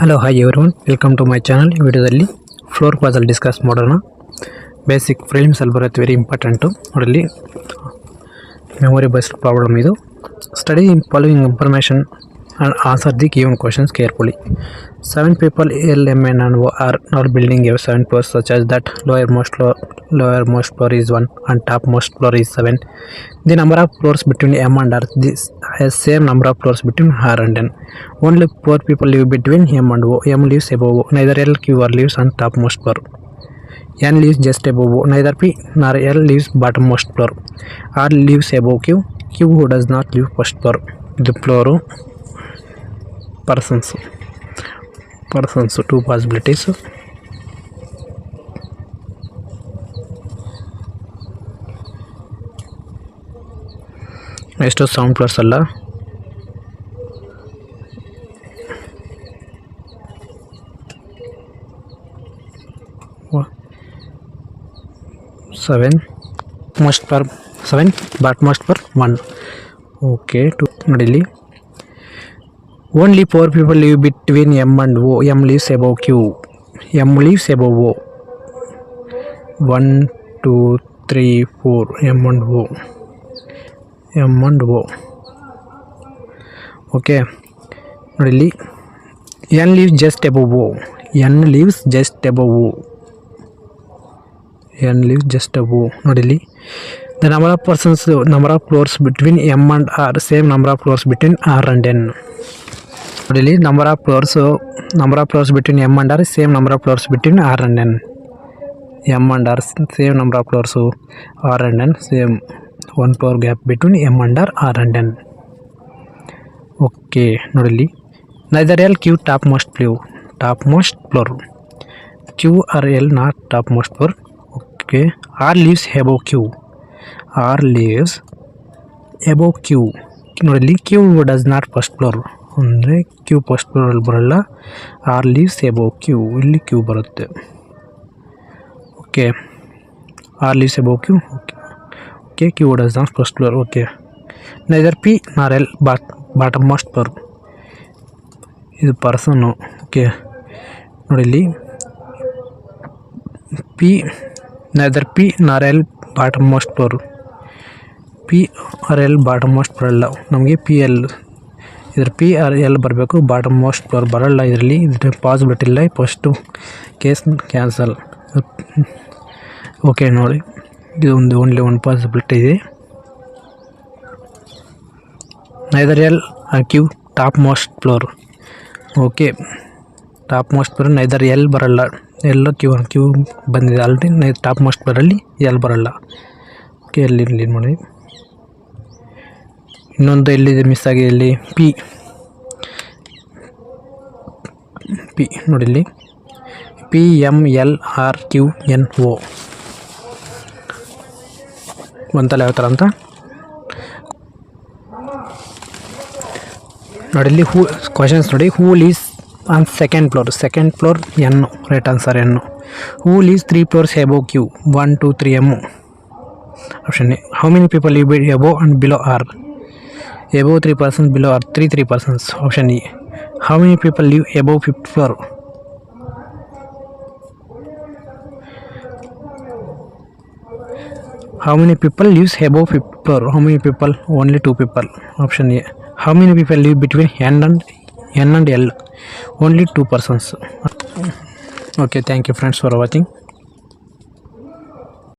Hello hi everyone, welcome to my channel. ಈ ವಿಡಿಯೋದಲ್ಲಿ floor puzzle discuss ಮಾಡೋಣ. Basic prelims ಅಲ್ಲಿ ಬರುತ್ತೆ, ವೆರಿ ಇಂಪಾರ್ಟೆಂಟು. ನೋಡಲಿ, ಮೆಮೊರಿ ಬೇಸ್ಡ್ ಪ್ರಾಬ್ಲಮ್ ಇದು. Study following information and answer the given questions carefully. 7 people L, M, N and O are not building a 7 floors such as that lowermost floor is 1 and topmost floor is 7. The number of floors between M and R has same number of floors between R and N. Only 4 people live between M and O. M lives above O. Neither L, Q or lives on topmost floor. N lives just above O. Neither P nor L lives bottommost floor. R lives above Q. Q who does not live first floor. The floor persons, 2 possibilities. ಎಷ್ಟು sound floors ಅಲ್ಲ, seven most per 7 but most per 1. Okay, ನೋಡಿಲಿ, only 4 people live between M and O. M lives above Q. M lives above O. 1, 2, 3, 4. M and O. M and O. Okay. Really? N lives just above O. N lives just above O. N lives just above O. Really? The number of persons, number of floors between M and R, same number of floors between R and N. Really, number of floors between M and R is same number of floors between R and N. M and R same number of floors, R and N same 1 floor gap between M and R and N. Okay, noddili, neither L, Q topmost floor. Q or L not topmost floor. Okay, R lives above Q. R lives above Q. ನೋಡಲಿ, Q does not first floor ಅಂದರೆ Q first ಫ್ಲೋರಲ್ಲಿ ಬರೋಲ್ಲ. R lives above Q, ಇಲ್ಲಿ Q ಬರುತ್ತೆ. Okay, R lives above Q. Okay, Q does not first floor. Okay, neither P nor L bottommost floor. ಇದು person. Okay, ನೋಡಿಲ್ಲಿ, neither P nor L bottommost floor. P or L bottommost ಬರಲ್ಲ ನಮಗೆ. PL ಇದ್ರ P R L ಬರಬೇಕು, bottom most floor ಬರೋಲ್ಲ. ಇದರಲ್ಲಿ ಇದ್ರ possibility ಇಲ್ಲ. First case cancel. ಓಕೆ, ನೋಡಿ, ಇದು ಓನ್ಲಿ ಒಂದು ಪಾಸಿಬಿಲಿಟಿ ಇದೆ. Neither L R Q top most floor. Okay, top most floor neither L ಬರೋಲ್ಲ, ಎಲ್ಲ ಕ್ಯೂ ಬಂದಿದೆ ಆಲ್ರೆಡಿ. ಟಾಪ್ ಮೋಸ್ಟ್ ಫ್ಲೋರಲ್ಲಿ ಎಲ್ ಬರೋಲ್ಲ. ಓಕೆ, ಎಲ್ಲಿ ನೋಡಿ, ಇನ್ನೊಂದು ಎಲ್ಲಿದೆ ಮಿಸ್ ಆಗಿದೆ, ಇಲ್ಲಿ ಪಿ ನೋಡಿಲ್ಲಿ, PMLRQNO ಒಂತಲ್ಲ ಯಾವ ಥರ ಅಂತ ನೋಡಿಲ್ಲಿ. ಕ್ವಶನ್ಸ್ ನೋಡಿ, who lies on second floor N, right answer N. Who lies 3 floors above Q, 1, 2, 3 M. Option A. How many people live above and below R? Above 3 persons, below R 3 persons. Option E. How many people live above 5th floor? How many people lives above 5th floor? How many people? Only 2 people. Option A. How many people live between N and L? Only 2 persons. Okay, thank you friends for watching.